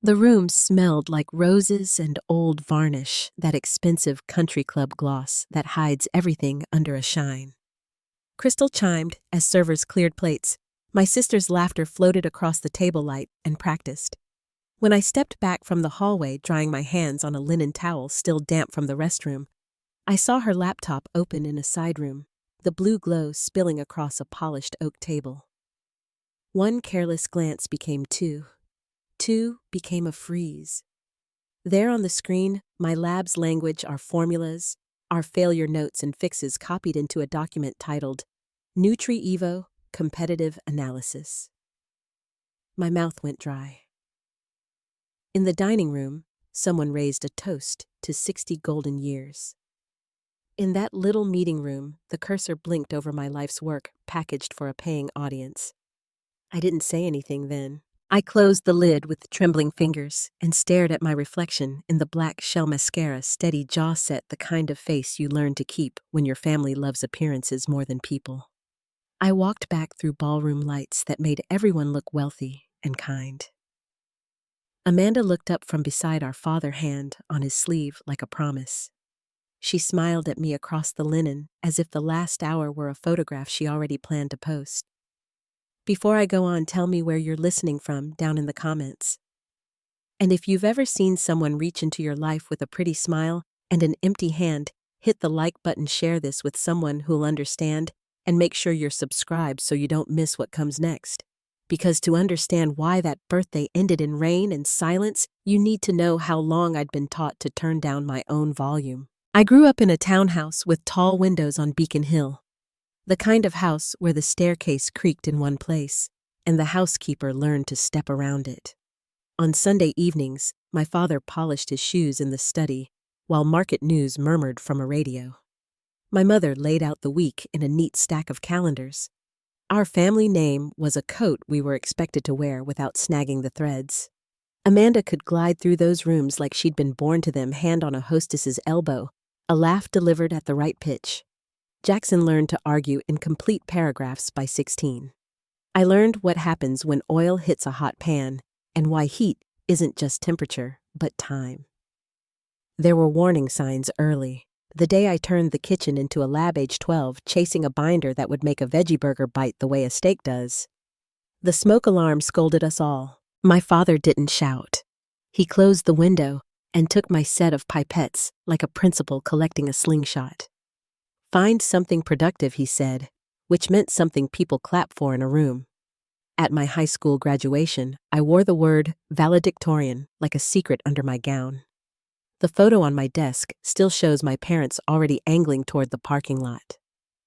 The room smelled like roses and old varnish, that expensive country club gloss that hides everything under a shine. Crystal chimed as servers cleared plates. My sister's laughter floated across the table light and practiced. When I stepped back from the hallway, drying my hands on a linen towel still damp from the restroom, I saw her laptop open in a side room, the blue glow spilling across a polished oak table. One careless glance became two. Two became a freeze. There on the screen, my lab's language, our formulas, our failure notes and fixes copied into a document titled Nutri-Evo Competitive Analysis. My mouth went dry. In the dining room, someone raised a toast to 60 golden years. In that little meeting room, the cursor blinked over my life's work, packaged for a paying audience. I didn't say anything then. I closed the lid with trembling fingers and stared at my reflection in the black shell mascara, steady jaw set, the kind of face you learn to keep when your family loves appearances more than people. I walked back through ballroom lights that made everyone look wealthy and kind. Amanda looked up from beside our father, hand on his sleeve like a promise. She smiled at me across the linen as if the last hour were a photograph she already planned to post. Before I go on, tell me where you're listening from down in the comments. And if you've ever seen someone reach into your life with a pretty smile and an empty hand, hit the like button, share this with someone who'll understand, and make sure you're subscribed so you don't miss what comes next. Because to understand why that birthday ended in rain and silence, you need to know how long I'd been taught to turn down my own volume. I grew up in a townhouse with tall windows on Beacon Hill. The kind of house where the staircase creaked in one place, and the housekeeper learned to step around it. On Sunday evenings, my father polished his shoes in the study, while market news murmured from a radio. My mother laid out the week in a neat stack of calendars. Our family name was a coat we were expected to wear without snagging the threads. Amanda could glide through those rooms like she'd been born to them, hand on a hostess's elbow, a laugh delivered at the right pitch. Jackson learned to argue in complete paragraphs by 16. I learned what happens when oil hits a hot pan and why heat isn't just temperature, but time. There were warning signs early. The day I turned the kitchen into a lab age 12, chasing a binder that would make a veggie burger bite the way a steak does. The smoke alarm scolded us all. My father didn't shout. He closed the window and took my set of pipettes like a principal collecting a slingshot. Find something productive, he said, which meant something people clap for in a room. At my high school graduation, I wore the word valedictorian like a secret under my gown. The photo on my desk still shows my parents already angling toward the parking lot.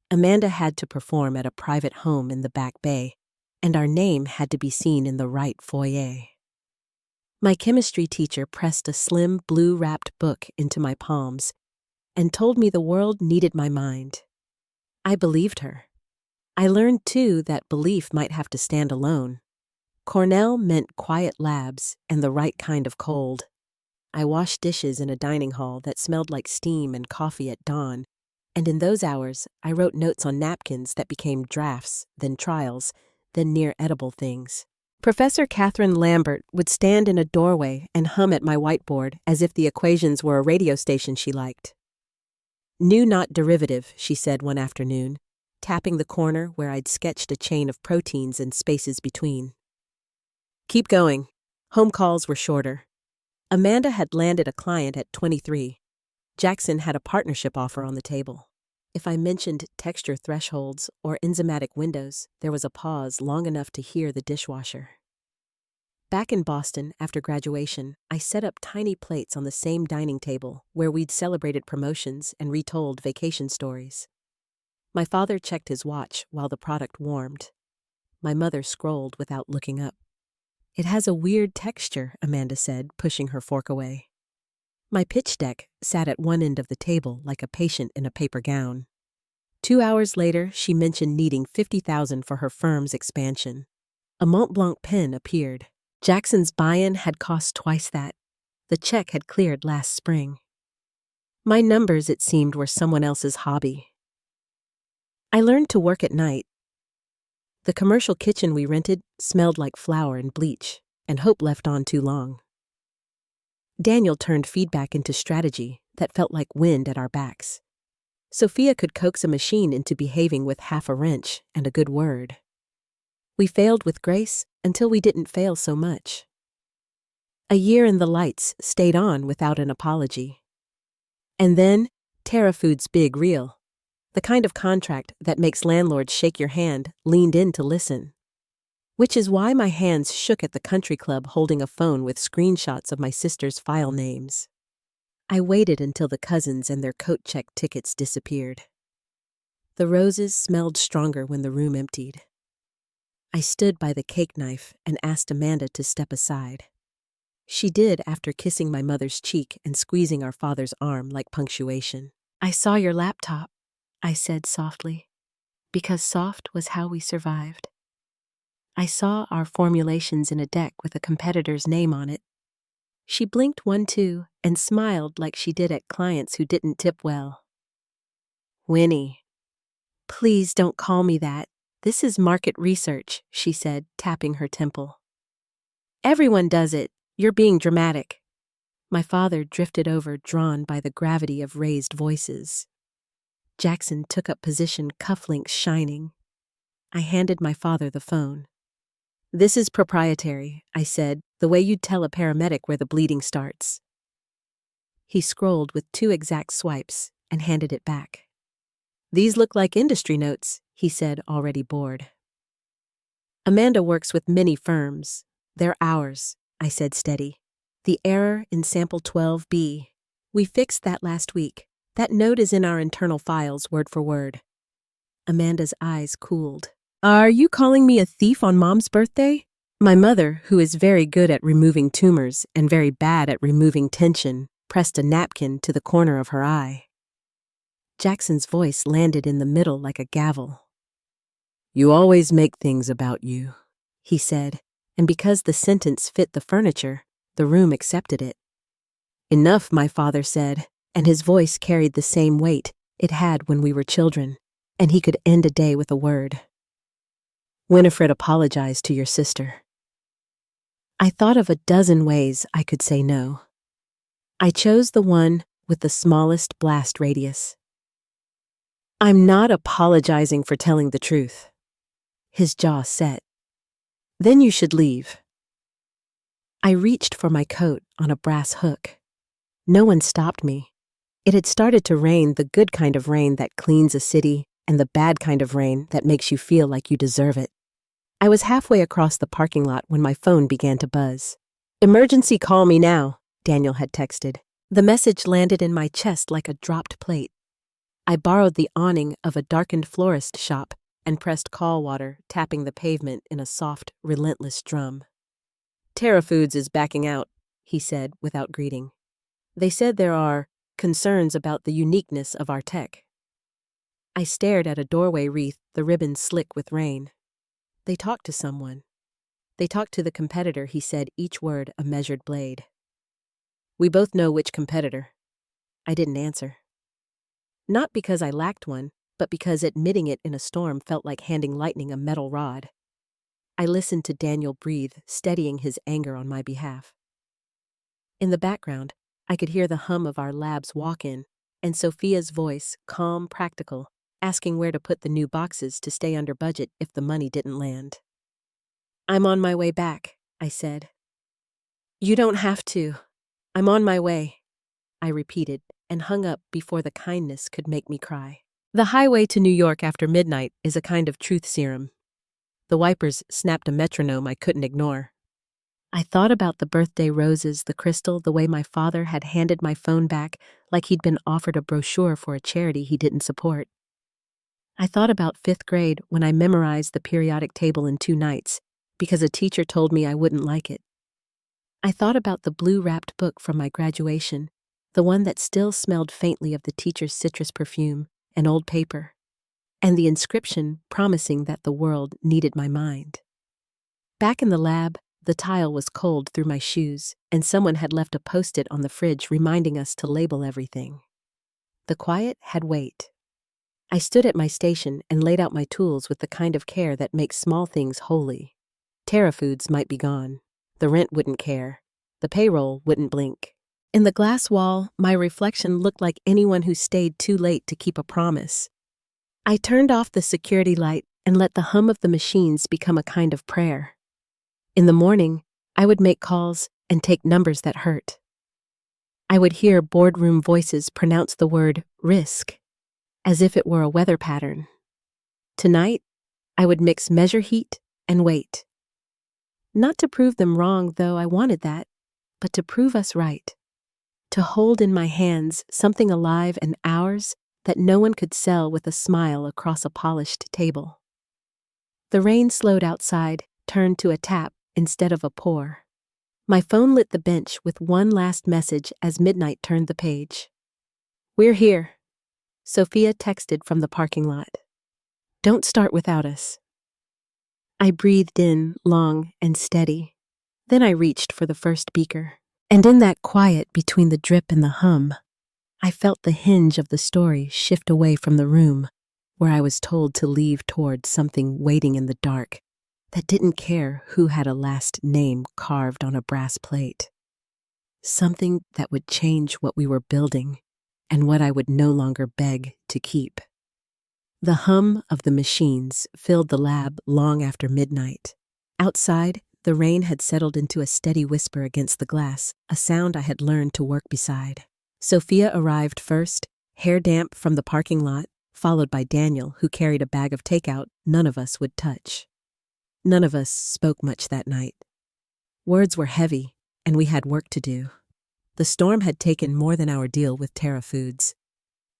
Amanda had to perform at a private home in the Back Bay, and our name had to be seen in the right foyer. My chemistry teacher pressed a slim blue-wrapped book into my palms and told me the world needed my mind. I believed her. I learned, too, that belief might have to stand alone. Cornell meant quiet labs and the right kind of cold. I washed dishes in a dining hall that smelled like steam and coffee at dawn, and in those hours, I wrote notes on napkins that became drafts, then trials, then near-edible things. Professor Catherine Lambert would stand in a doorway and hum at my whiteboard as if the equations were a radio station she liked. "New not derivative," she said one afternoon, tapping the corner where I'd sketched a chain of proteins and spaces between. "Keep going." Home calls were shorter. Amanda had landed a client at 23. Jackson had a partnership offer on the table. If I mentioned texture thresholds or enzymatic windows, there was a pause long enough to hear the dishwasher. Back in Boston, after graduation, I set up tiny plates on the same dining table where we'd celebrated promotions and retold vacation stories. My father checked his watch while the product warmed. My mother scrolled without looking up. "It has a weird texture," Amanda said, pushing her fork away. My pitch deck sat at one end of the table like a patient in a paper gown. 2 hours later, she mentioned needing $50,000 for her firm's expansion. A Mont Blanc pen appeared. Jackson's buy-in had cost twice that. The check had cleared last spring. My numbers, it seemed, were someone else's hobby. I learned to work at night. The commercial kitchen we rented smelled like flour and bleach, and hope left on too long. Daniel turned feedback into strategy that felt like wind at our backs. Sophia could coax a machine into behaving with half a wrench and a good word. We failed with grace until we didn't fail so much. A year in the lights stayed on without an apology. And then, Terra Foods' big reel, the kind of contract that makes landlords shake your hand, leaned in to listen. Which is why my hands shook at the country club holding a phone with screenshots of my sister's file names. I waited until the cousins and their coat check tickets disappeared. The roses smelled stronger when the room emptied. I stood by the cake knife and asked Amanda to step aside. She did after kissing my mother's cheek and squeezing our father's arm like punctuation. "I saw your laptop," I said softly, because soft was how we survived. I saw our formulations in a deck with a competitor's name on it. She blinked one too and smiled like she did at clients who didn't tip well. "Winnie." "Please don't call me that. This is market research," she said, tapping her temple. "Everyone does it. You're being dramatic." My father drifted over, drawn by the gravity of raised voices. Jackson took up position, cufflinks shining. I handed my father the phone. "This is proprietary," I said, "the way you'd tell a paramedic where the bleeding starts." He scrolled with 2 exact swipes and handed it back. "These look like industry notes," he said, already bored. "Amanda works with many firms. They're ours," I said steady. "The error in sample 12B. We fixed that last week. That note is in our internal files, word for word." Amanda's eyes cooled. "Are you calling me a thief on Mom's birthday?" My mother, who is very good at removing tumors and very bad at removing tension, pressed a napkin to the corner of her eye. Jackson's voice landed in the middle like a gavel. "You always make things about you," he said, and because the sentence fit the furniture, the room accepted it. "Enough," my father said, and his voice carried the same weight it had when we were children, and he could end a day with a word. "Winifred apologized to your sister." I thought of a dozen ways I could say no. I chose the one with the smallest blast radius. "I'm not apologizing for telling the truth." His jaw set. "Then you should leave." I reached for my coat on a brass hook. No one stopped me. It had started to rain, the good kind of rain that cleans a city, and the bad kind of rain that makes you feel like you deserve it. I was halfway across the parking lot when my phone began to buzz. "Emergency, call me now," Daniel had texted. The message landed in my chest like a dropped plate. I borrowed the awning of a darkened florist shop and pressed call water, tapping the pavement in a soft, relentless drum. "Terra Foods is backing out," he said without greeting. "They said there are concerns about the uniqueness of our tech." I stared at a doorway wreath, the ribbon slick with rain. They talked to someone. They talked to the competitor, he said, each word a measured blade. "We both know which competitor." I didn't answer. Not because I lacked one, but because admitting it in a storm felt like handing lightning a metal rod. I listened to Daniel breathe, steadying his anger on my behalf. In the background, I could hear the hum of our lab's walk-in, and Sophia's voice, calm, practical, asking where to put the new boxes to stay under budget if the money didn't land. "I'm on my way back," I said. "You don't have to. I'm on my way," I repeated, and hung up before the kindness could make me cry. The highway to New York after midnight is a kind of truth serum. The wipers snapped a metronome I couldn't ignore. I thought about the birthday roses, the crystal, the way my father had handed my phone back like he'd been offered a brochure for a charity he didn't support. I thought about 5th grade when I memorized the periodic table in 2 nights because a teacher told me I wouldn't like it. I thought about the blue-wrapped book from my graduation, the one that still smelled faintly of the teacher's citrus perfume and old paper, and the inscription promising that the world needed my mind. Back in the lab, the tile was cold through my shoes, and someone had left a post-it on the fridge reminding us to label everything. The quiet had weight. I stood at my station and laid out my tools with the kind of care that makes small things holy. Terra Foods might be gone. The rent wouldn't care. The payroll wouldn't blink. In the glass wall, my reflection looked like anyone who stayed too late to keep a promise. I turned off the security light and let the hum of the machines become a kind of prayer. In the morning, I would make calls and take numbers that hurt. I would hear boardroom voices pronounce the word risk, as if it were a weather pattern. Tonight, I would mix measure heat and wait. Not to prove them wrong, though I wanted that, but to prove us right. To hold in my hands something alive and ours that no one could sell with a smile across a polished table. The rain slowed outside, turned to a tap instead of a pour. My phone lit the bench with one last message as midnight turned the page. "We're here," Sophia texted from the parking lot. "Don't start without us." I breathed in, long and steady. Then I reached for the first beaker. And in that quiet between the drip and the hum, I felt the hinge of the story shift away from the room where I was told to leave towards something waiting in the dark that didn't care who had a last name carved on a brass plate. Something that would change what we were building and what I would no longer beg to keep. The hum of the machines filled the lab long after midnight. Outside, the rain had settled into a steady whisper against the glass, a sound I had learned to work beside. Sophia arrived first, hair damp from the parking lot, followed by Daniel, who carried a bag of takeout none of us would touch. None of us spoke much that night. Words were heavy, and we had work to do. The storm had taken more than our deal with Terra Foods.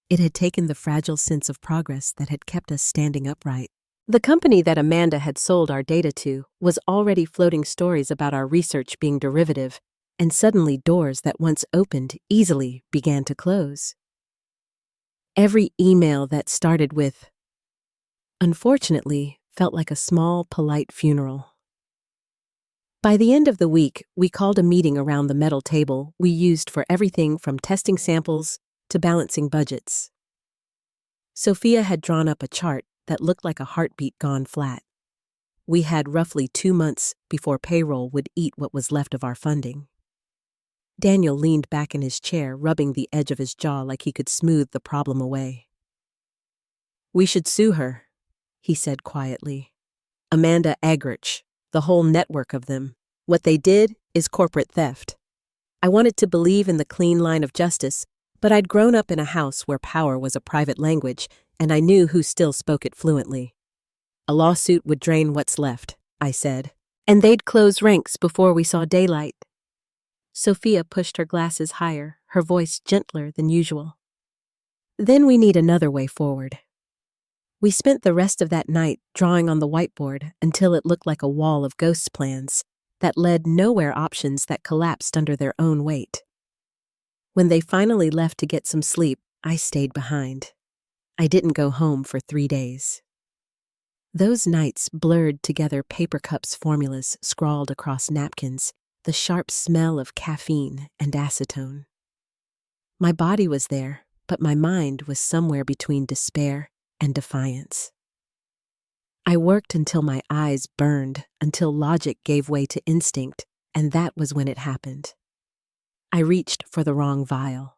It had taken the fragile sense of progress that had kept us standing upright. The company that Amanda had sold our data to was already floating stories about our research being derivative, and suddenly doors that once opened easily began to close. Every email that started with "unfortunately" felt like a small, polite funeral. By the end of the week, we called a meeting around the metal table we used for everything from testing samples to balancing budgets. Sophia had drawn up a chart that looked like a heartbeat gone flat. We had roughly 2 months before payroll would eat what was left of our funding. Daniel leaned back in his chair, rubbing the edge of his jaw like he could smooth the problem away. "We should sue her," he said quietly. "Amanda Agrich, the whole network of them. What they did is corporate theft." I wanted to believe in the clean line of justice, but I'd grown up in a house where power was a private language, and I knew who still spoke it fluently. "A lawsuit would drain what's left," I said, "and they'd close ranks before we saw daylight." Sophia pushed her glasses higher, her voice gentler than usual. "Then we need another way forward." We spent the rest of that night drawing on the whiteboard until it looked like a wall of ghost plans that led nowhere, options that collapsed under their own weight. When they finally left to get some sleep, I stayed behind. I didn't go home for 3 days. Those nights blurred together paper cups formulas scrawled across napkins, the sharp smell of caffeine and acetone. My body was there, but my mind was somewhere between despair and defiance. I worked until my eyes burned, until logic gave way to instinct, and that was when it happened. I reached for the wrong vial.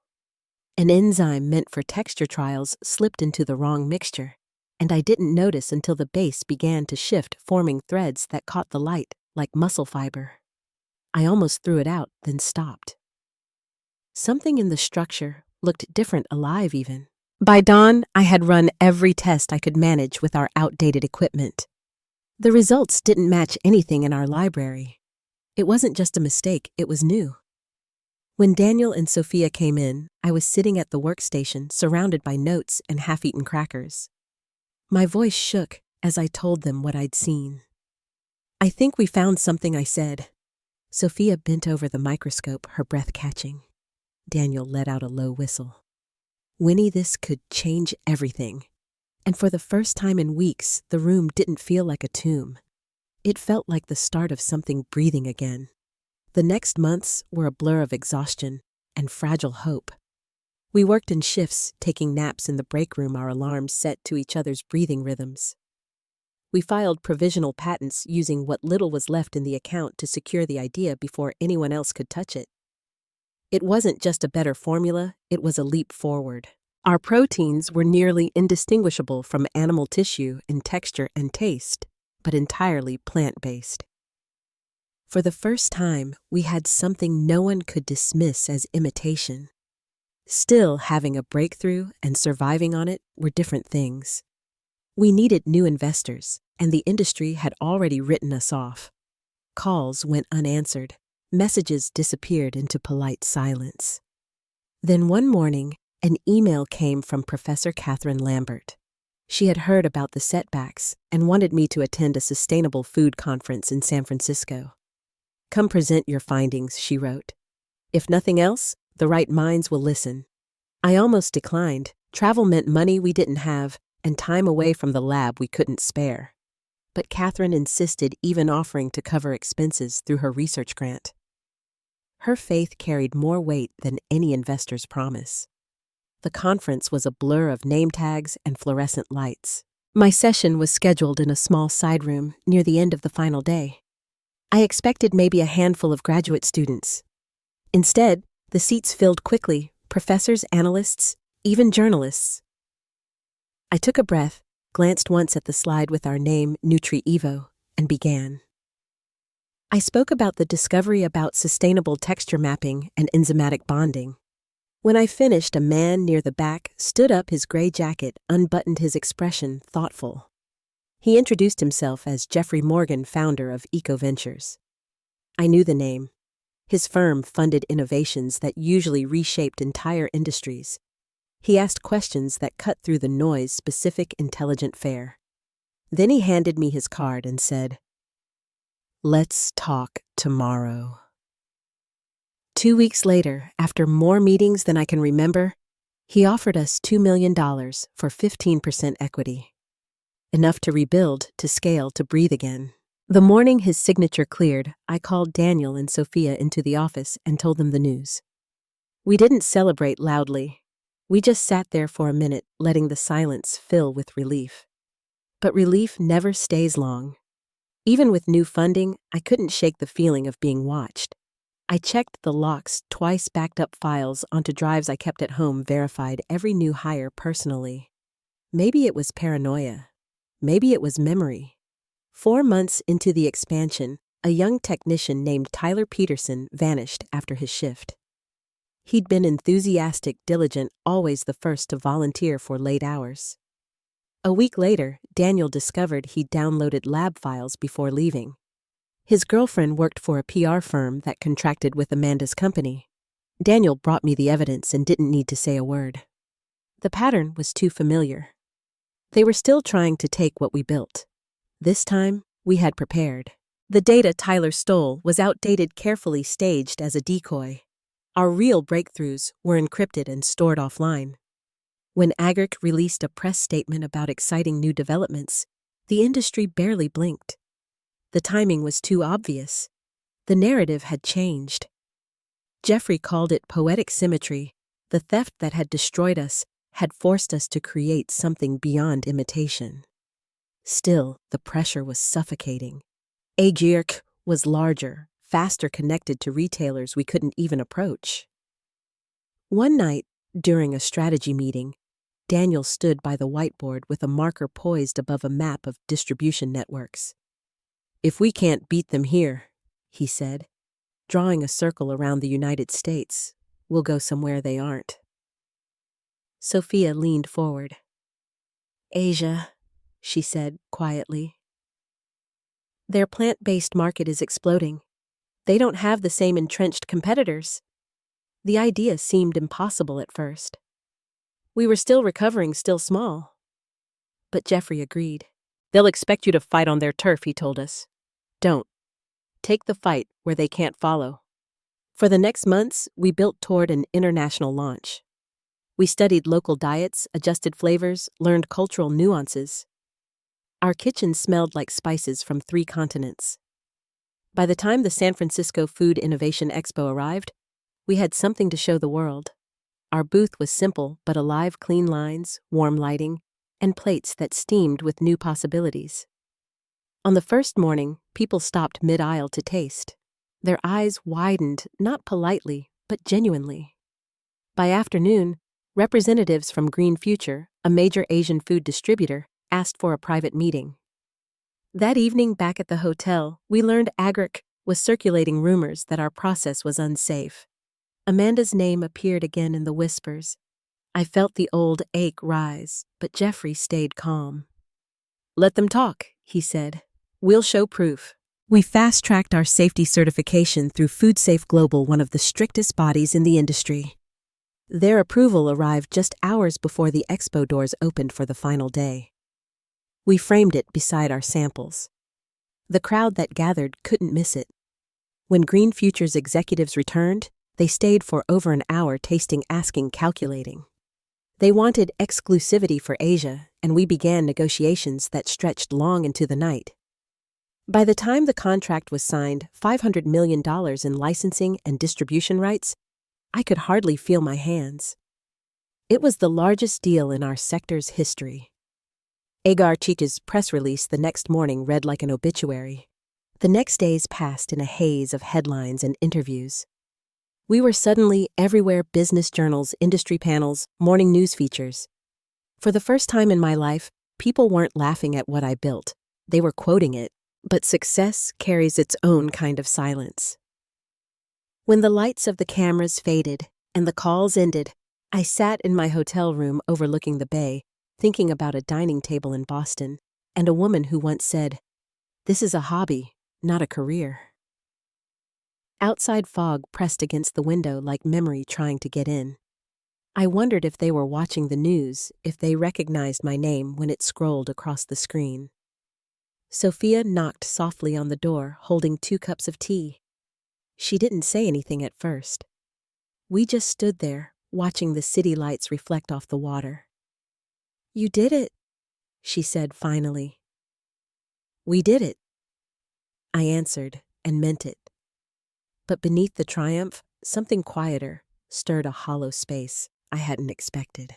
An enzyme meant for texture trials slipped into the wrong mixture, and I didn't notice until the base began to shift, forming threads that caught the light like muscle fiber. I almost threw it out, then stopped. Something in the structure looked different, alive even. By dawn, I had run every test I could manage with our outdated equipment. The results didn't match anything in our library. It wasn't just a mistake, it was new. When Daniel and Sophia came in, I was sitting at the workstation, surrounded by notes and half-eaten crackers. My voice shook as I told them what I'd seen. "I think we found something," I said. Sophia bent over the microscope, her breath catching. Daniel let out a low whistle. "Winnie, this could change everything." And for the first time in weeks, the room didn't feel like a tomb. It felt like the start of something breathing again. The next months were a blur of exhaustion and fragile hope. We worked in shifts, taking naps in the break room, our alarms set to each other's breathing rhythms. We filed provisional patents using what little was left in the account to secure the idea before anyone else could touch it. It wasn't just a better formula, it was a leap forward. Our proteins were nearly indistinguishable from animal tissue in texture and taste, but entirely plant-based. For the first time, we had something no one could dismiss as imitation. Still, having a breakthrough and surviving on it were different things. We needed new investors, and the industry had already written us off. Calls went unanswered. Messages disappeared into polite silence. Then one morning, an email came from Professor Catherine Lambert. She had heard about the setbacks and wanted me to attend a sustainable food conference in San Francisco. "Come present your findings," she wrote. "If nothing else, the right minds will listen." I almost declined. Travel meant money we didn't have and time away from the lab we couldn't spare. But Catherine insisted, even offering to cover expenses through her research grant. Her faith carried more weight than any investor's promise. The conference was a blur of name tags and fluorescent lights. My session was scheduled in a small side room near the end of the final day. I expected maybe a handful of graduate students. Instead, the seats filled quickly, professors, analysts, even journalists. I took a breath, glanced once at the slide with our name, Nutri-Evo, and began. I spoke about the discovery about sustainable texture mapping and enzymatic bonding. When I finished, a man near the back stood up, his gray jacket, unbuttoned, his expression thoughtful. He introduced himself as Jeffrey Morgan, founder of Eco Ventures. I knew the name. His firm funded innovations that usually reshaped entire industries. He asked questions that cut through the noise, specific, intelligent fare. Then he handed me his card and said, "Let's talk tomorrow." 2 weeks later, after more meetings than I can remember, he offered us $2 million for 15% equity. Enough to rebuild, to scale, to breathe again. The morning his signature cleared, I called Daniel and Sophia into the office and told them the news. We didn't celebrate loudly. We just sat there for a minute, letting the silence fill with relief. But relief never stays long. Even with new funding, I couldn't shake the feeling of being watched. I checked the locks twice, backed up files onto drives I kept at home, verified every new hire personally. Maybe it was paranoia. Maybe it was memory. 4 months into the expansion, a young technician named Tyler Peterson vanished after his shift. He'd been enthusiastic, diligent, always the first to volunteer for late hours. A week later, Daniel discovered he'd downloaded lab files before leaving. His girlfriend worked for a PR firm that contracted with Amanda's company. Daniel brought me the evidence and didn't need to say a word. The pattern was too familiar. They were still trying to take what we built. This time, we had prepared. The data Tyler stole was outdated, carefully staged as a decoy. Our real breakthroughs were encrypted and stored offline. When Agric released a press statement about exciting new developments, the industry barely blinked. The timing was too obvious. The narrative had changed. Jeffrey called it poetic symmetry. The theft that had destroyed us had forced us to create something beyond imitation. Still, the pressure was suffocating. Agric was larger, faster, connected to retailers we couldn't even approach. One night, during a strategy meeting, Daniel stood by the whiteboard with a marker poised above a map of distribution networks. "If we can't beat them here," he said, drawing a circle around the United States, "we'll go somewhere they aren't." Sophia leaned forward. "Asia," she said quietly. "Their plant-based market is exploding. They don't have the same entrenched competitors." The idea seemed impossible at first. We were still recovering, still small. But Jeffrey agreed. "They'll expect you to fight on their turf," he told us. "Don't. Take the fight where they can't follow." For the next months, we built toward an international launch. We studied local diets, adjusted flavors, learned cultural nuances. Our kitchen smelled like spices from 3 continents. By the time the San Francisco Food Innovation Expo arrived, we had something to show the world. Our booth was simple but alive, clean lines, warm lighting, and plates that steamed with new possibilities. On the first morning, people stopped mid-aisle to taste. Their eyes widened, not politely, but genuinely. By afternoon, representatives from Green Future, a major Asian food distributor, asked for a private meeting. That evening back at the hotel, we learned Agric was circulating rumors that our process was unsafe. Amanda's name appeared again in the whispers. I felt the old ache rise, but Jeffrey stayed calm. "Let them talk," he said. "We'll show proof." We fast-tracked our safety certification through FoodSafe Global, one of the strictest bodies in the industry. Their approval arrived just hours before the expo doors opened for the final day. We framed it beside our samples. The crowd that gathered couldn't miss it. When Green Future's executives returned, they stayed for over an hour tasting, asking, calculating. They wanted exclusivity for Asia, and we began negotiations that stretched long into the night. By the time the contract was signed, $500 million in licensing and distribution rights, I could hardly feel my hands. It was the largest deal in our sector's history. Agar Chicha's press release the next morning read like an obituary. The next days passed in a haze of headlines and interviews. We were suddenly everywhere: business journals, industry panels, morning news features. For the first time in my life, people weren't laughing at what I built. They were quoting it. But success carries its own kind of silence. When the lights of the cameras faded and the calls ended, I sat in my hotel room overlooking the bay, thinking about a dining table in Boston and a woman who once said, "This is a hobby, not a career." Outside fog pressed against the window like memory trying to get in. I wondered if they were watching the news, if they recognized my name when it scrolled across the screen. Sophia knocked softly on the door, holding 2 cups of tea. She didn't say anything at first. We just stood there, watching the city lights reflect off the water. "You did it," she said finally. "We did it," I answered, and meant it. But beneath the triumph, something quieter stirred a hollow space I hadn't expected.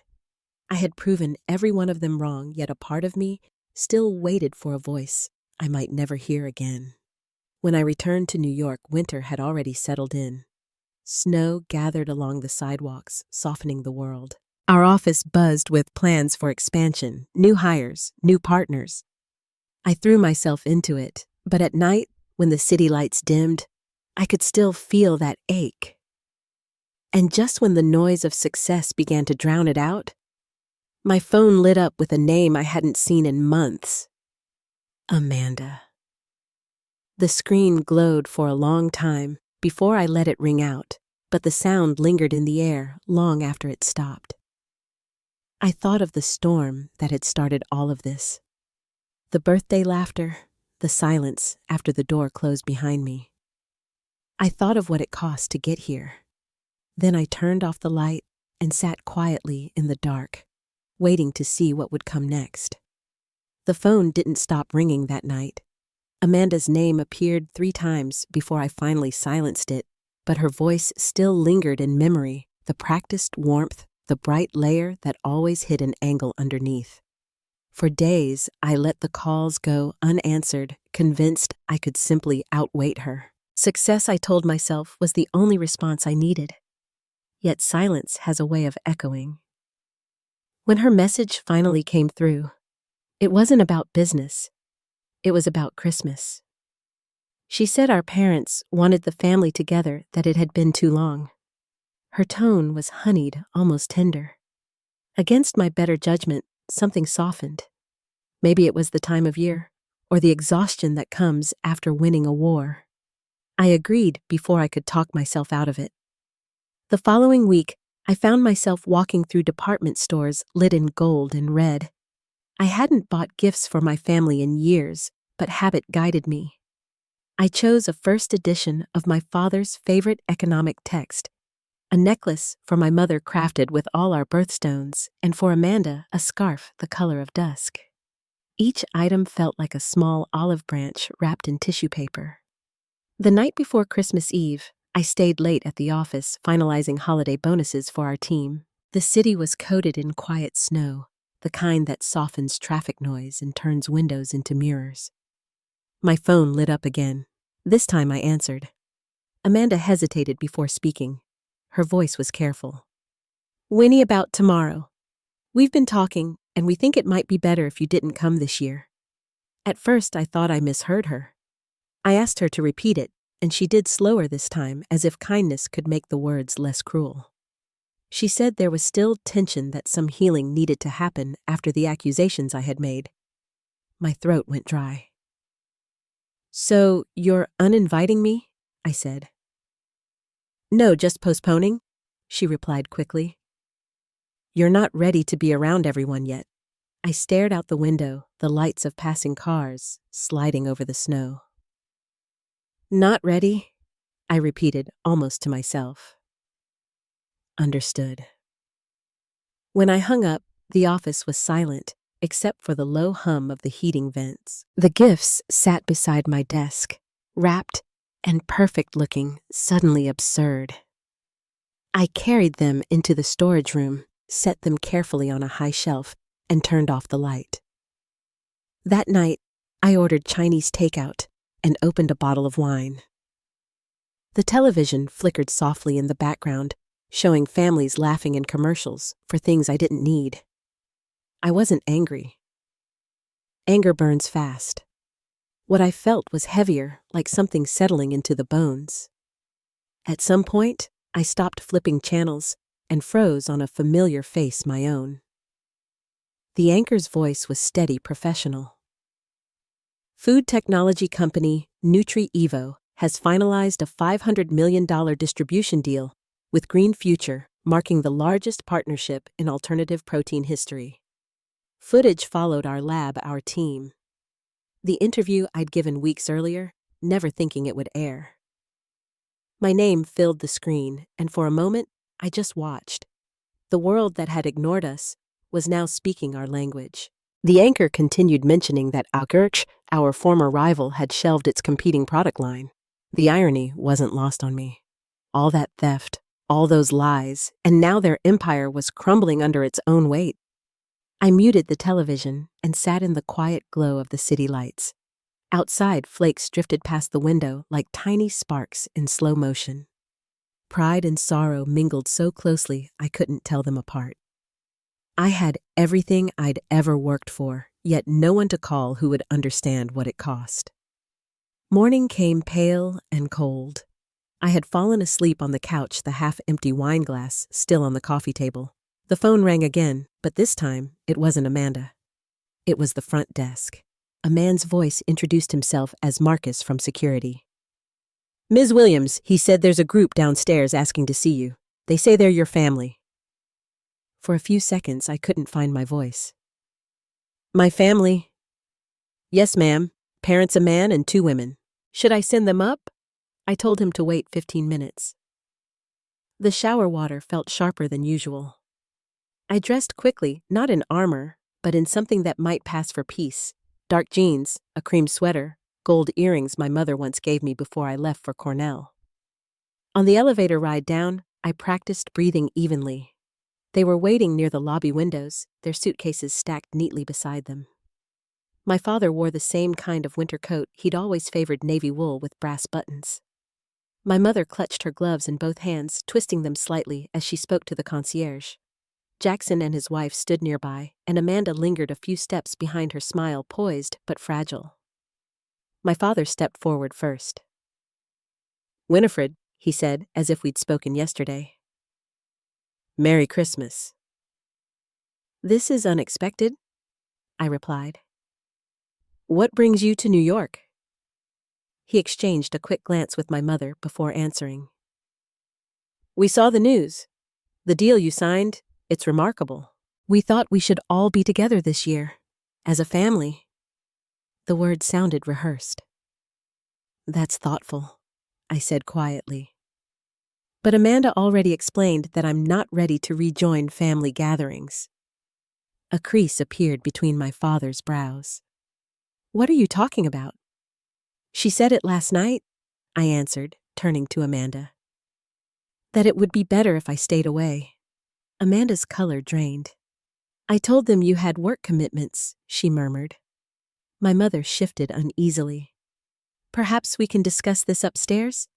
I had proven every one of them wrong, yet a part of me still waited for a voice I might never hear again. When I returned to New York, winter had already settled in. Snow gathered along the sidewalks, softening the world. Our office buzzed with plans for expansion, new hires, new partners. I threw myself into it, but at night, when the city lights dimmed, I could still feel that ache. And just when the noise of success began to drown it out, my phone lit up with a name I hadn't seen in months. Amanda. The screen glowed for a long time before I let it ring out, but the sound lingered in the air long after it stopped. I thought of the storm that had started all of this. The birthday laughter, the silence after the door closed behind me. I thought of what it cost to get here. Then I turned off the light and sat quietly in the dark, waiting to see what would come next. The phone didn't stop ringing that night. Amanda's name appeared 3 times before I finally silenced it, but her voice still lingered in memory, the practiced warmth, the bright layer that always hid an angle underneath. For days, I let the calls go unanswered, convinced I could simply outwait her. Success, I told myself, was the only response I needed. Yet silence has a way of echoing. When her message finally came through, it wasn't about business. It was about Christmas. She said our parents wanted the family together, that it had been too long. Her tone was honeyed, almost tender. Against my better judgment, something softened. Maybe it was the time of year, or the exhaustion that comes after winning a war. I agreed before I could talk myself out of it. The following week, I found myself walking through department stores lit in gold and red. I hadn't bought gifts for my family in years, but habit guided me. I chose a first edition of my father's favorite economic text, a necklace for my mother crafted with all our birthstones, and for Amanda, a scarf the color of dusk. Each item felt like a small olive branch wrapped in tissue paper. The night before Christmas Eve, I stayed late at the office finalizing holiday bonuses for our team. The city was coated in quiet snow, the kind that softens traffic noise and turns windows into mirrors. My phone lit up again. This time I answered. Amanda hesitated before speaking. Her voice was careful. "Winnie, about tomorrow. We've been talking, and we think it might be better if you didn't come this year." At first, I thought I misheard her. I asked her to repeat it, and she did slower this time, as if kindness could make the words less cruel. She said there was still tension, that some healing needed to happen after the accusations I had made. My throat went dry. "So, you're uninviting me?" I said. "No, just postponing," she replied quickly. "You're not ready to be around everyone yet." I stared out the window, the lights of passing cars sliding over the snow. "Not ready," I repeated almost to myself. Understood. When I hung up, the office was silent, except for the low hum of the heating vents. The gifts sat beside my desk, wrapped and perfect-looking, suddenly absurd. I carried them into the storage room, set them carefully on a high shelf, and turned off the light. That night, I ordered Chinese takeout and opened a bottle of wine. The television flickered softly in the background, showing families laughing in commercials for things I didn't need. I wasn't angry. Anger burns fast. What I felt was heavier, like something settling into the bones. At some point, I stopped flipping channels and froze on a familiar face, my own. The anchor's voice was steady, professional. Food technology company Nutri-Evo has finalized a $500 million distribution deal with Green Future, marking the largest partnership in alternative protein history. Footage followed our team. The interview I'd given weeks earlier, never thinking it would air. My name filled the screen, and for a moment, I just watched. The world that had ignored us was now speaking our language. The anchor continued mentioning that our former rival, had shelved its competing product line. The irony wasn't lost on me. All that theft, all those lies, and now their empire was crumbling under its own weight. I muted the television and sat in the quiet glow of the city lights. Outside, flakes drifted past the window like tiny sparks in slow motion. Pride and sorrow mingled so closely I couldn't tell them apart. I had everything I'd ever worked for, yet no one to call who would understand what it cost. Morning came pale and cold. I had fallen asleep on the couch, the half-empty wine glass still on the coffee table. The phone rang again, but this time it wasn't Amanda. It was the front desk. A man's voice introduced himself as Marcus from security. "Ms. Williams," he said, "there's a group downstairs asking to see you. They say they're your family." For a few seconds, I couldn't find my voice. "My family?" "Yes, ma'am. Parents, a man and 2 women. Should I send them up?" I told him to wait 15 minutes. The shower water felt sharper than usual. I dressed quickly, not in armor, but in something that might pass for peace. Dark jeans, a cream sweater, gold earrings my mother once gave me before I left for Cornell. On the elevator ride down, I practiced breathing evenly. They were waiting near the lobby windows, their suitcases stacked neatly beside them. My father wore the same kind of winter coat. He'd always favored navy wool with brass buttons. My mother clutched her gloves in both hands, twisting them slightly as she spoke to the concierge. Jackson and his wife stood nearby, and Amanda lingered a few steps behind her, smile poised but fragile. My father stepped forward first. "Winifred," he said, as if we'd spoken yesterday. "Merry Christmas." "This is unexpected," I replied. "What brings you to New York?" He exchanged a quick glance with my mother before answering. "We saw the news. The deal you signed, it's remarkable. We thought we should all be together this year, as a family." The words sounded rehearsed. "That's thoughtful," I said quietly. But Amanda already explained that I'm not ready to rejoin family gatherings. A crease appeared between my father's brows. "What are you talking about?" "She said it last night," I answered, turning to Amanda. "That it would be better if I stayed away." Amanda's color drained. "I told them you had work commitments," she murmured. My mother shifted uneasily. "Perhaps we can discuss this upstairs?"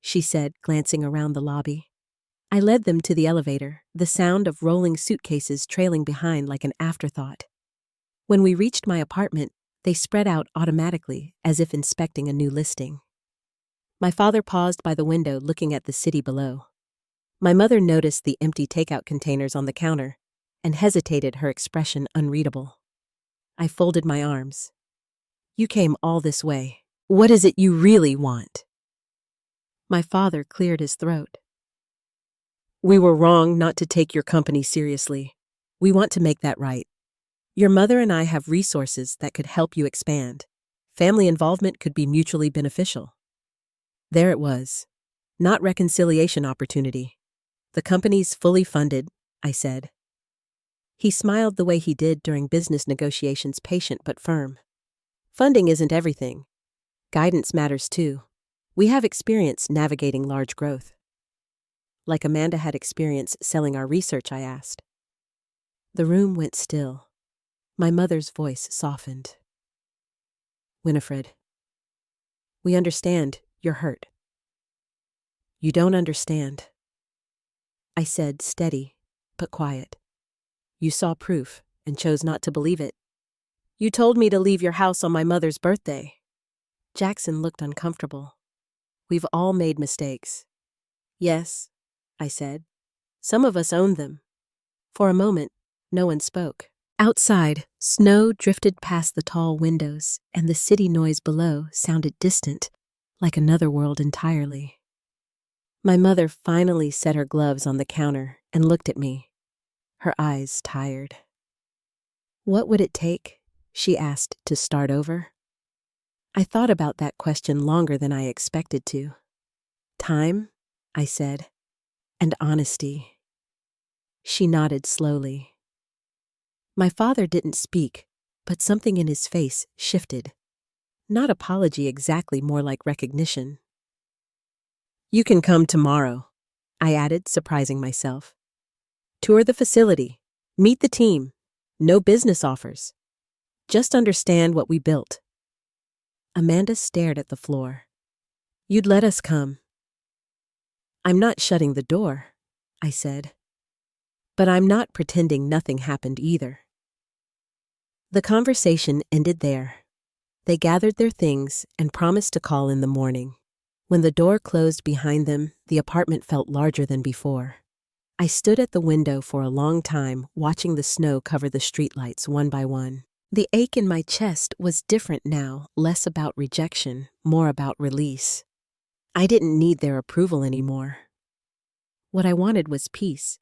she said, glancing around the lobby. I led them to the elevator, the sound of rolling suitcases trailing behind like an afterthought. When we reached my apartment, they spread out automatically, as if inspecting a new listing. My father paused by the window looking at the city below. My mother noticed the empty takeout containers on the counter and hesitated, her expression unreadable. I folded my arms. You came all this way. What is it you really want? My father cleared his throat. We were wrong not to take your company seriously. We want to make that right. Your mother and I have resources that could help you expand. Family involvement could be mutually beneficial. There it was. Not reconciliation opportunity. The company's fully funded, I said. He smiled the way he did during business negotiations, patient but firm. Funding isn't everything. Guidance matters too. We have experience navigating large growth. Like Amanda had experience selling our research, I asked. The room went still. My mother's voice softened. Winifred, we understand you're hurt. You don't understand. I said, steady, but quiet. You saw proof and chose not to believe it. You told me to leave your house on my mother's birthday. Jackson looked uncomfortable. We've all made mistakes. Yes, I said. Some of us owned them. For a moment, no one spoke. Outside, snow drifted past the tall windows, and the city noise below sounded distant, like another world entirely. My mother finally set her gloves on the counter and looked at me, her eyes tired. What would it take, she asked, to start over? I thought about that question longer than I expected to. Time, I said, and honesty. She nodded slowly. My father didn't speak, but something in his face shifted. Not apology exactly, more like recognition. You can come tomorrow, I added, surprising myself. Tour the facility, meet the team, no business offers. Just understand what we built. Amanda stared at the floor. You'd let us come. I'm not shutting the door, I said. But I'm not pretending nothing happened either. The conversation ended there. They gathered their things and promised to call in the morning. When the door closed behind them, the apartment felt larger than before. I stood at the window for a long time, watching the snow cover the streetlights one by one. The ache in my chest was different now, less about rejection, more about release. I didn't need their approval anymore. What I wanted was peace,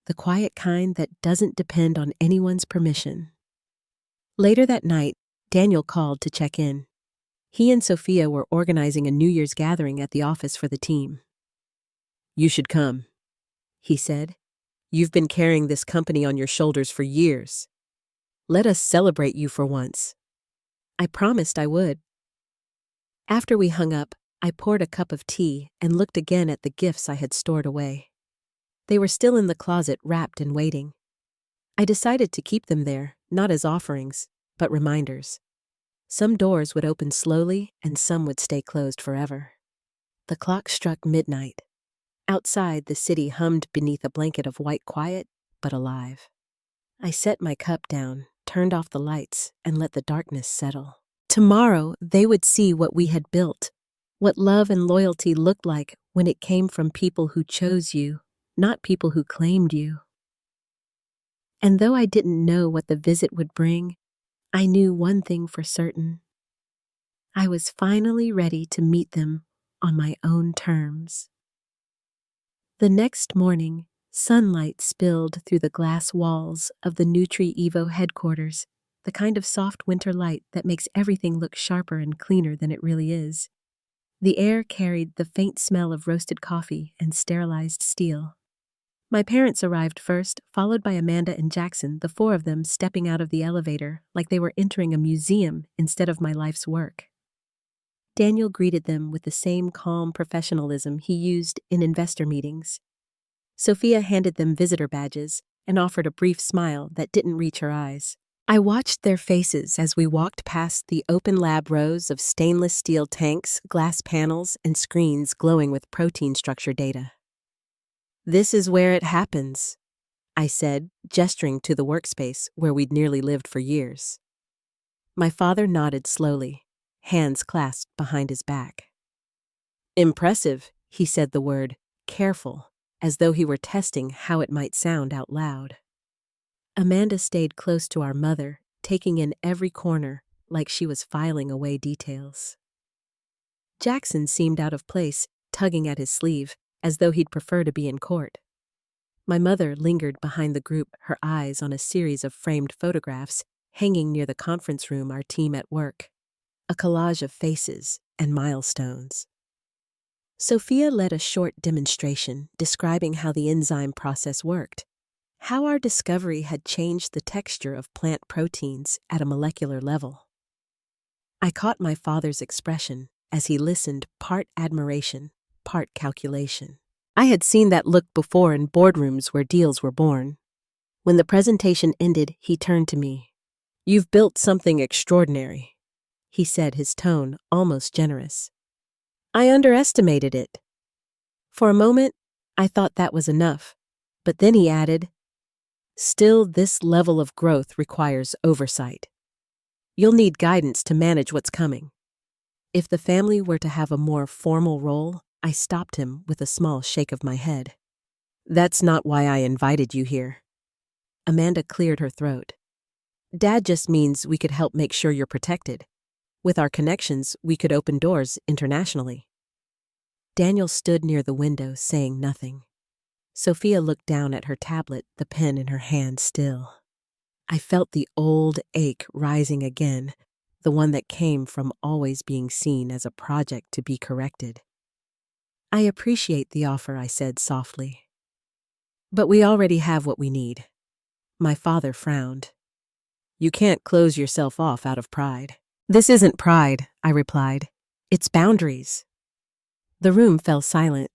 the quiet kind that doesn't depend on anyone's permission. Later that night, Daniel called to check in. He and Sophia were organizing a New Year's gathering at the office for the team. You should come, he said. You've been carrying this company on your shoulders for years. Let us celebrate you for once. I promised I would. After we hung up, I poured a cup of tea and looked again at the gifts I had stored away. They were still in the closet, wrapped and waiting. I decided to keep them there, not as offerings, but reminders. Some doors would open slowly and some would stay closed forever. The clock struck midnight. Outside, the city hummed beneath a blanket of white quiet, but alive. I set my cup down, turned off the lights, and let the darkness settle. Tomorrow, they would see what we had built, what love and loyalty looked like when it came from people who chose you, not people who claimed you. And though I didn't know what the visit would bring, I knew one thing for certain. I was finally ready to meet them on my own terms. The next morning, sunlight spilled through the glass walls of the Nutri Evo headquarters, the kind of soft winter light that makes everything look sharper and cleaner than it really is. The air carried the faint smell of roasted coffee and sterilized steel. My parents arrived first, followed by Amanda and Jackson, the four of them stepping out of the elevator like they were entering a museum instead of my life's work. Daniel greeted them with the same calm professionalism he used in investor meetings. Sophia handed them visitor badges and offered a brief smile that didn't reach her eyes. I watched their faces as we walked past the open lab rows of stainless steel tanks, glass panels, and screens glowing with protein structure data. This is where it happens, I said, gesturing to the workspace where we'd nearly lived for years. My father nodded slowly, hands clasped behind his back. Impressive, he said the word, careful, as though he were testing how it might sound out loud. Amanda stayed close to our mother, taking in every corner like she was filing away details. Jackson seemed out of place, tugging at his sleeve, as though he'd prefer to be in court. My mother lingered behind the group, her eyes on a series of framed photographs hanging near the conference room our team at work, a collage of faces and milestones. Sophia led a short demonstration describing how the enzyme process worked, how our discovery had changed the texture of plant proteins at a molecular level. I caught my father's expression as he listened, part admiration, part calculation. I had seen that look before in boardrooms where deals were born. When the presentation ended, he turned to me. "You've built something extraordinary," he said, his tone almost generous. I underestimated it. For a moment, I thought that was enough, but then he added, "Still, this level of growth requires oversight. You'll need guidance to manage what's coming." If the family were to have a more formal role, I stopped him with a small shake of my head. "That's not why I invited you here." Amanda cleared her throat. "Dad just means we could help make sure you're protected. With our connections, we could open doors internationally." Daniel stood near the window, saying nothing. Sophia looked down at her tablet, the pen in her hand still. I felt the old ache rising again, the one that came from always being seen as a project to be corrected. "I appreciate the offer," I said softly. "But we already have what we need." My father frowned. "You can't close yourself off out of pride." "This isn't pride," I replied. "It's boundaries." The room fell silent.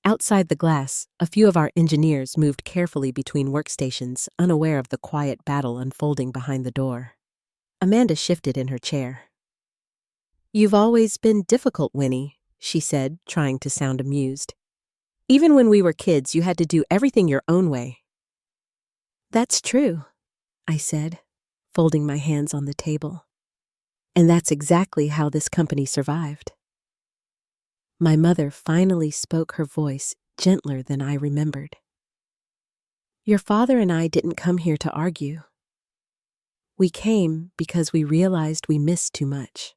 Outside the glass, a few of our engineers moved carefully between workstations, unaware of the quiet battle unfolding behind the door. Amanda shifted in her chair. "You've always been difficult, Winnie," she said, trying to sound amused. "Even when we were kids, you had to do everything your own way." "That's true," I said, folding my hands on the table. "And that's exactly how this company survived." My mother finally spoke, her voice gentler than I remembered. "Your father and I didn't come here to argue. We came because we realized we missed too much.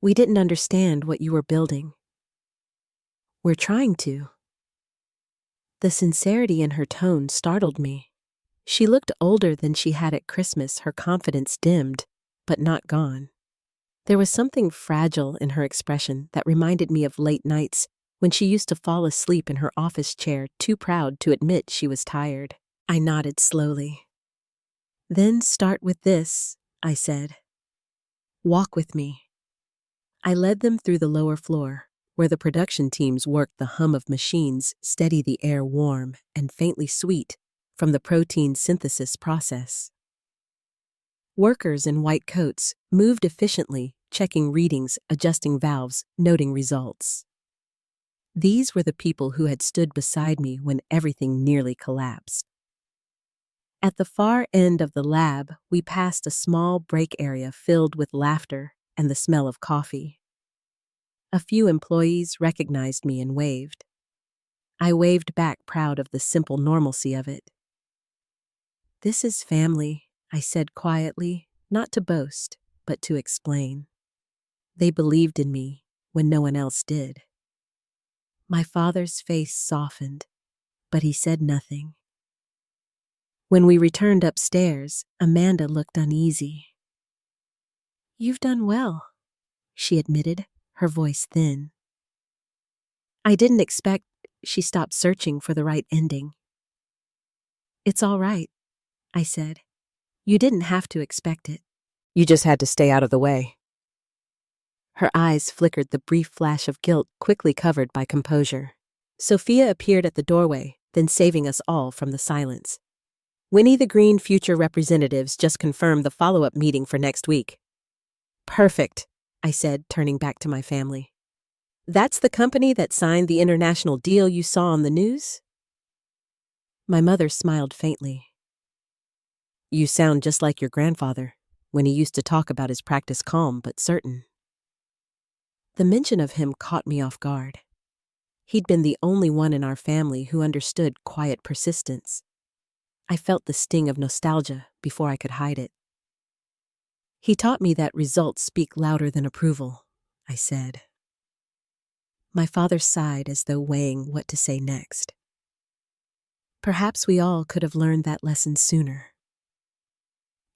We didn't understand what you were building. We're trying to." The sincerity in her tone startled me. She looked older than she had at Christmas, her confidence dimmed, but not gone. There was something fragile in her expression that reminded me of late nights when she used to fall asleep in her office chair, too proud to admit she was tired. I nodded slowly. "Then start with this," I said. "Walk with me." I led them through the lower floor, where the production teams worked, the hum of machines steady the air warm and faintly sweet from the protein synthesis process. Workers in white coats moved efficiently, checking readings, adjusting valves, noting results. These were the people who had stood beside me when everything nearly collapsed. At the far end of the lab, we passed a small break area filled with laughter and the smell of coffee. A few employees recognized me and waved. I waved back, proud of the simple normalcy of it. "This is family," I said quietly, not to boast, but to explain. They believed in me when no one else did. My father's face softened, but he said nothing. When we returned upstairs, Amanda looked uneasy. "You've done well," she admitted, her voice thin. I didn't expect she stopped searching for the right ending. "It's all right," I said. "You didn't have to expect it. You just had to stay out of the way." Her eyes flickered, the brief flash of guilt quickly covered by composure. Sophia appeared at the doorway, then saving us all from the silence. "Winnie, the Green future representatives just confirmed the follow-up meeting for next week." "Perfect," I said, turning back to my family. That's the company that signed the international deal you saw on the news? My mother smiled faintly. You sound just like your grandfather, when he used to talk about his practice calm but certain. The mention of him caught me off guard. He'd been the only one in our family who understood quiet persistence. I felt the sting of nostalgia before I could hide it. He taught me that results speak louder than approval, I said. My father sighed as though weighing what to say next. Perhaps we all could have learned that lesson sooner.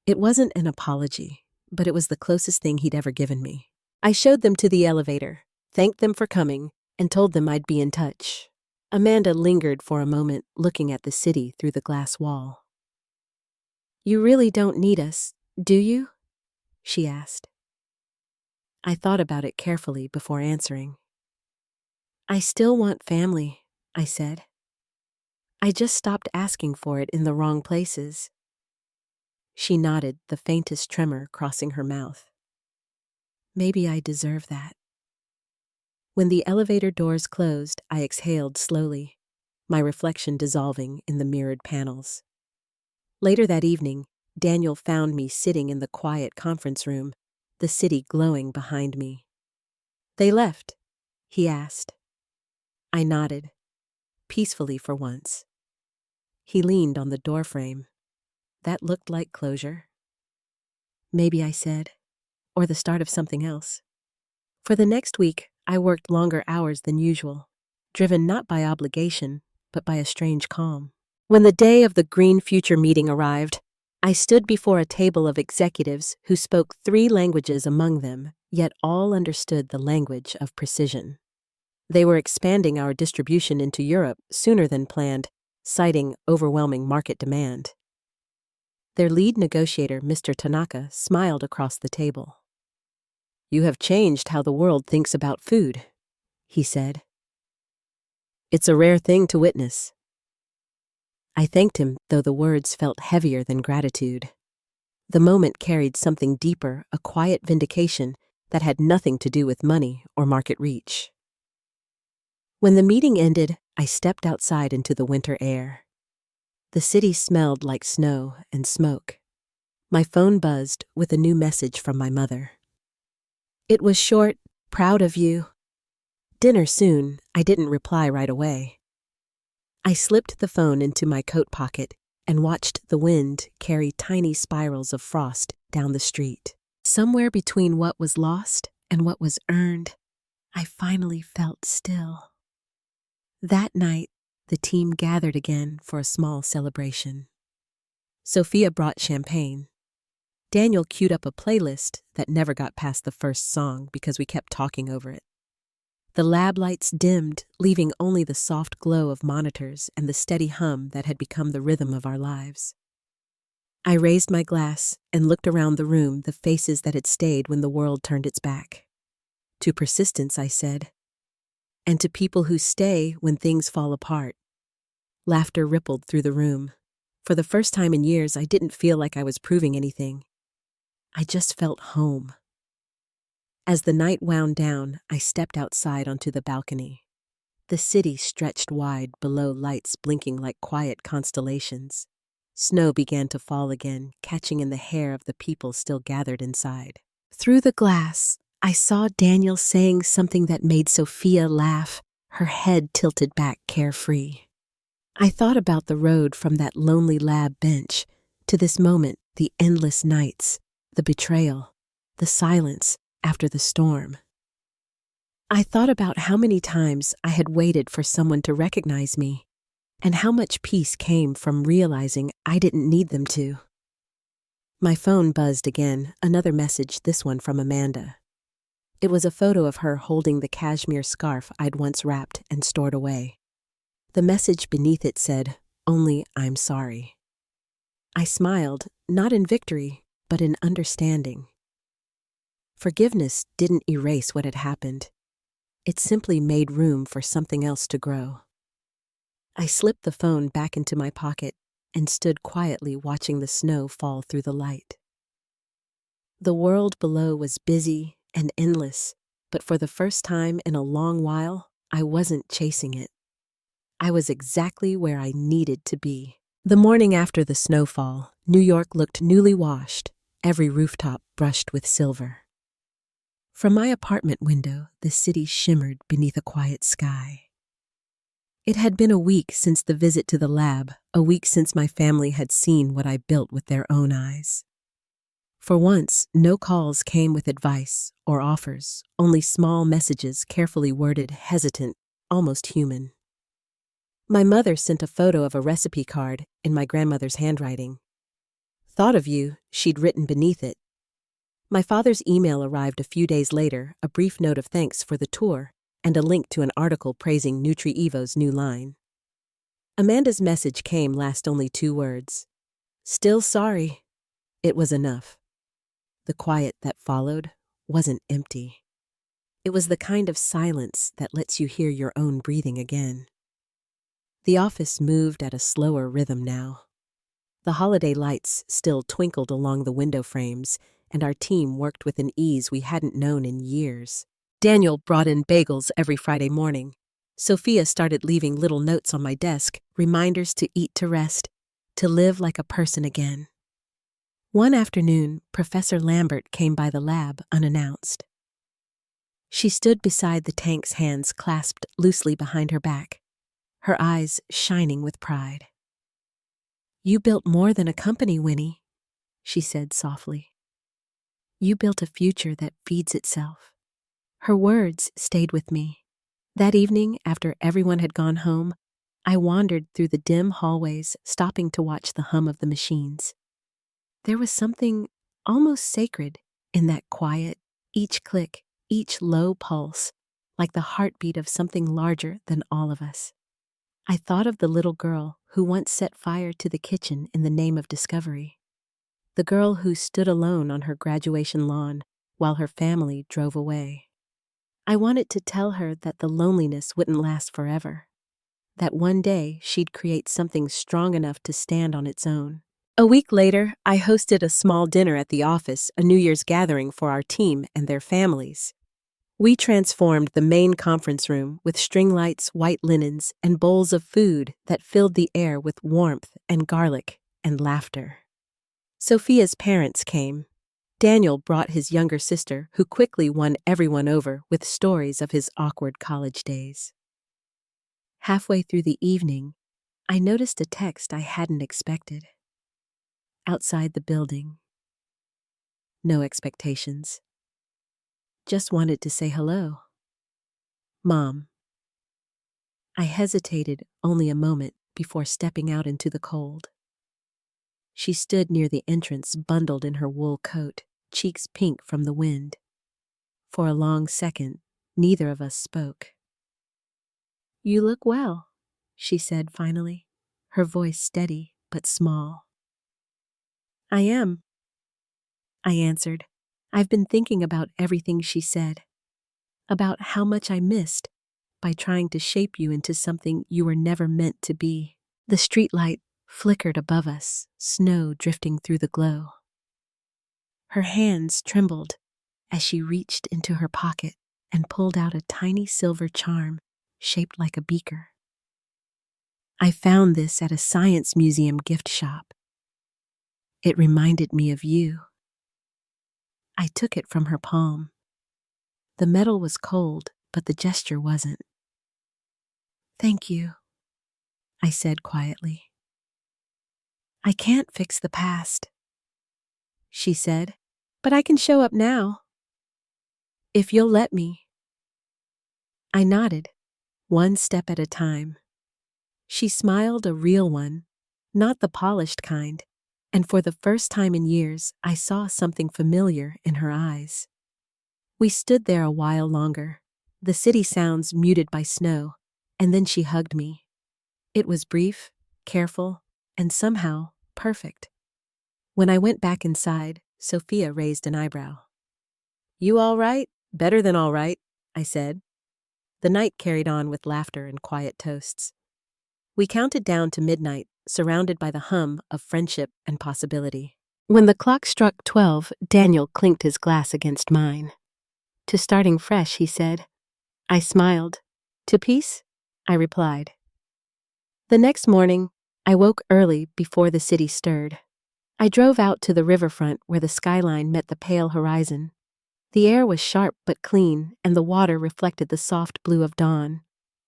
It wasn't an apology, but it was the closest thing he'd ever given me. I showed them to the elevator, thanked them for coming, and told them I'd be in touch. Amanda lingered for a moment, looking at the city through the glass wall. You really don't need us, do you? She asked. I thought about it carefully before answering. I still want family, I said. I just stopped asking for it in the wrong places. She nodded, the faintest tremor crossing her mouth. Maybe I deserve that. When the elevator doors closed, I exhaled slowly, my reflection dissolving in the mirrored panels. Later that evening, Daniel found me sitting in the quiet conference room, the city glowing behind me. They left, he asked. I nodded, peacefully for once. He leaned on the doorframe. That looked like closure. Maybe, I said, or the start of something else. For the next week, I worked longer hours than usual, driven not by obligation, but by a strange calm. When the day of the Green Future meeting arrived, I stood before a table of executives who spoke 3 languages among them, yet all understood the language of precision. They were expanding our distribution into Europe sooner than planned, citing overwhelming market demand. Their lead negotiator, Mr. Tanaka, smiled across the table. You have changed how the world thinks about food, he said. It's a rare thing to witness. I thanked him, though the words felt heavier than gratitude. The moment carried something deeper, a quiet vindication that had nothing to do with money or market reach. When the meeting ended, I stepped outside into the winter air. The city smelled like snow and smoke. My phone buzzed with a new message from my mother. It was short, proud of you. Dinner soon, I didn't reply right away. I slipped the phone into my coat pocket and watched the wind carry tiny spirals of frost down the street. Somewhere between what was lost and what was earned, I finally felt still. That night, the team gathered again for a small celebration. Sophia brought champagne. Daniel queued up a playlist that never got past the first song because we kept talking over it. The lab lights dimmed, leaving only the soft glow of monitors and the steady hum that had become the rhythm of our lives. I raised my glass and looked around the room, the faces that had stayed when the world turned its back. To persistence, I said, and to people who stay when things fall apart. Laughter rippled through the room. For the first time in years, I didn't feel like I was proving anything. I just felt home. As the night wound down, I stepped outside onto the balcony. The city stretched wide below, lights blinking like quiet constellations. Snow began to fall again, catching in the hair of the people still gathered inside. Through the glass, I saw Daniel saying something that made Sophia laugh, her head tilted back carefree. I thought about the road from that lonely lab bench to this moment, the endless nights, the betrayal, the silence after the storm. I thought about how many times I had waited for someone to recognize me, and how much peace came from realizing I didn't need them to. My phone buzzed again, another message, this one from Amanda. It was a photo of her holding the cashmere scarf I'd once wrapped and stored away. The message beneath it said, "Only I'm sorry." I smiled, not in victory, but in understanding. Forgiveness didn't erase what had happened. It simply made room for something else to grow. I slipped the phone back into my pocket and stood quietly watching the snow fall through the light. The world below was busy and endless, but for the first time in a long while, I wasn't chasing it. I was exactly where I needed to be. The morning after the snowfall, New York looked newly washed, every rooftop brushed with silver. From my apartment window, the city shimmered beneath a quiet sky. It had been a week since the visit to the lab, a week since my family had seen what I built with their own eyes. For once, no calls came with advice or offers, only small messages carefully worded, hesitant, almost human. My mother sent a photo of a recipe card in my grandmother's handwriting. "Thought of you," she'd written beneath it. My father's email arrived a few days later, a brief note of thanks for the tour, and a link to an article praising Nutri-Evo's new line. Amanda's message came last only 2 words. "Still sorry." It was enough. The quiet that followed wasn't empty. It was the kind of silence that lets you hear your own breathing again. The office moved at a slower rhythm now. The holiday lights still twinkled along the window frames, and our team worked with an ease we hadn't known in years. Daniel brought in bagels every Friday morning. Sophia started leaving little notes on my desk, reminders to eat to rest, to live like a person again. One afternoon, Professor Lambert came by the lab unannounced. She stood beside the tank's, hands clasped loosely behind her back, her eyes shining with pride. "You built more than a company, Winnie," she said softly. "You built a future that feeds itself." Her words stayed with me. That evening, after everyone had gone home, I wandered through the dim hallways, stopping to watch the hum of the machines. There was something almost sacred in that quiet, each click, each low pulse, like the heartbeat of something larger than all of us. I thought of the little girl who once set fire to the kitchen in the name of discovery. The girl who stood alone on her graduation lawn while her family drove away. I wanted to tell her that the loneliness wouldn't last forever, that one day she'd create something strong enough to stand on its own. A week later, I hosted a small dinner at the office, a New Year's gathering for our team and their families. We transformed the main conference room with string lights, white linens, and bowls of food that filled the air with warmth and garlic and laughter. Sophia's parents came. Daniel brought his younger sister, who quickly won everyone over with stories of his awkward college days. Halfway through the evening, I noticed a text I hadn't expected. Outside the building. No expectations. Just wanted to say hello. "Mom." I hesitated only a moment before stepping out into the cold. She stood near the entrance, bundled in her wool coat, cheeks pink from the wind. For a long second, neither of us spoke. "You look well," she said finally, her voice steady but small. "I am," I answered. I've been thinking about everything she said, about how much I missed by trying to shape you into something you were never meant to be. The streetlight flickered above us, snow drifting through the glow. Her hands trembled as she reached into her pocket and pulled out a tiny silver charm shaped like a beaker. "I found this at a science museum gift shop. It reminded me of you." I took it from her palm. The metal was cold, but the gesture wasn't. "Thank you," I said quietly. "I can't fix the past," she said, "but I can show up now. If you'll let me." I nodded, one step at a time. She smiled, a real one, not the polished kind, and for the first time in years, I saw something familiar in her eyes. We stood there a while longer, the city sounds muted by snow, and then she hugged me. It was brief, careful, and somehow perfect. When I went back inside, Sophia raised an eyebrow. "You all right? Better than all right," I said. The night carried on with laughter and quiet toasts. We counted down to midnight, surrounded by the hum of friendship and possibility. When the clock struck 12, Daniel clinked his glass against mine. To starting fresh, he said. I smiled. To peace? I replied. The next morning, I woke early before the city stirred. I drove out to the riverfront where the skyline met the pale horizon. The air was sharp but clean, and the water reflected the soft blue of dawn.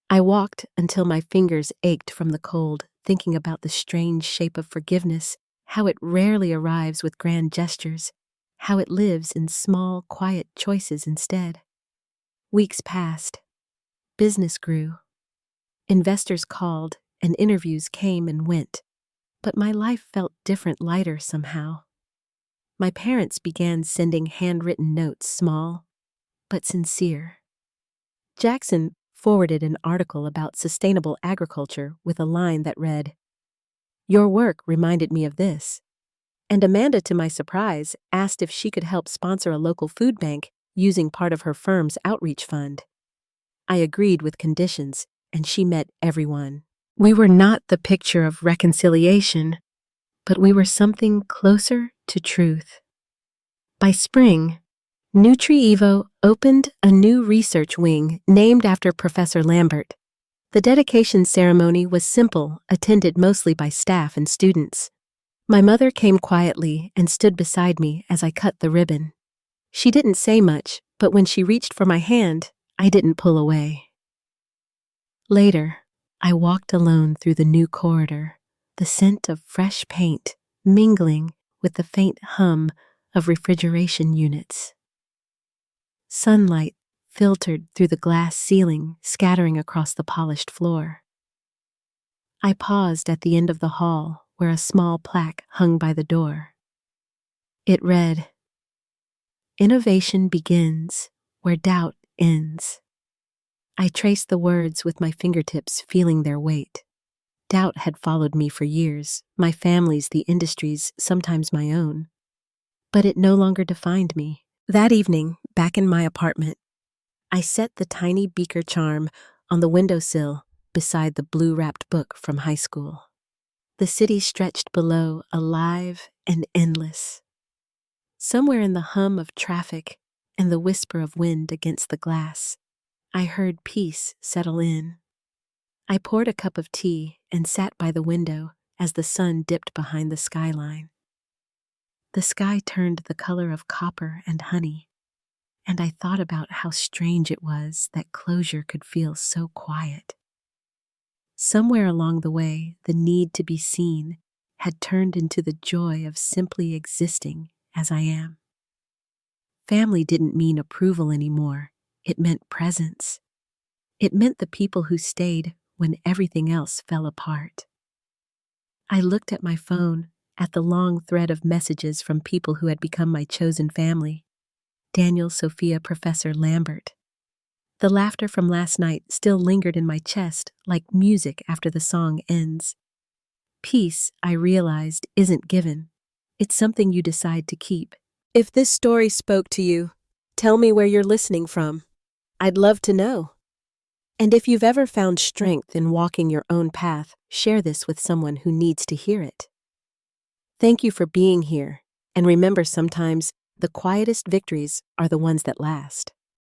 I walked until my fingers ached from the cold, thinking about the strange shape of forgiveness, how it rarely arrives with grand gestures, how it lives in small, quiet choices instead. Weeks passed. Business grew. Investors called, and interviews came and went. But my life felt different, lighter somehow. My parents began sending handwritten notes, small but sincere. Jackson forwarded an article about sustainable agriculture with a line that read, "Your work reminded me of this." And Amanda, to my surprise, asked if she could help sponsor a local food bank using part of her firm's outreach fund. I agreed with conditions, and she met everyone. We were not the picture of reconciliation, but we were something closer to truth. By spring, NutriEvo opened a new research wing named after Professor Lambert. The dedication ceremony was simple, attended mostly by staff and students. My mother came quietly and stood beside me as I cut the ribbon. She didn't say much, but when she reached for my hand, I didn't pull away. Later, I walked alone through the new corridor, the scent of fresh paint mingling with the faint hum of refrigeration units. Sunlight filtered through the glass ceiling, scattering across the polished floor. I paused at the end of the hall where a small plaque hung by the door. It read, "Innovation begins where doubt ends." I traced the words with my fingertips, feeling their weight. Doubt had followed me for years, my family's, the industry's, sometimes my own. But it no longer defined me. That evening, back in my apartment, I set the tiny beaker charm on the windowsill beside the blue-wrapped book from high school. The city stretched below, alive and endless. Somewhere in the hum of traffic and the whisper of wind against the glass, I heard peace settle in. I poured a cup of tea and sat by the window as the sun dipped behind the skyline. The sky turned the color of copper and honey, and I thought about how strange it was that closure could feel so quiet. Somewhere along the way, the need to be seen had turned into the joy of simply existing as I am. Family didn't mean approval anymore. It meant presence. It meant the people who stayed when everything else fell apart. I looked at my phone, at the long thread of messages from people who had become my chosen family. Daniel, Sophia, Professor Lambert. The laughter from last night still lingered in my chest like music after the song ends. Peace, I realized, isn't given. It's something you decide to keep. If this story spoke to you, tell me where you're listening from. I'd love to know. And if you've ever found strength in walking your own path, share this with someone who needs to hear it. Thank you for being here, and remember, sometimes the quietest victories are the ones that last.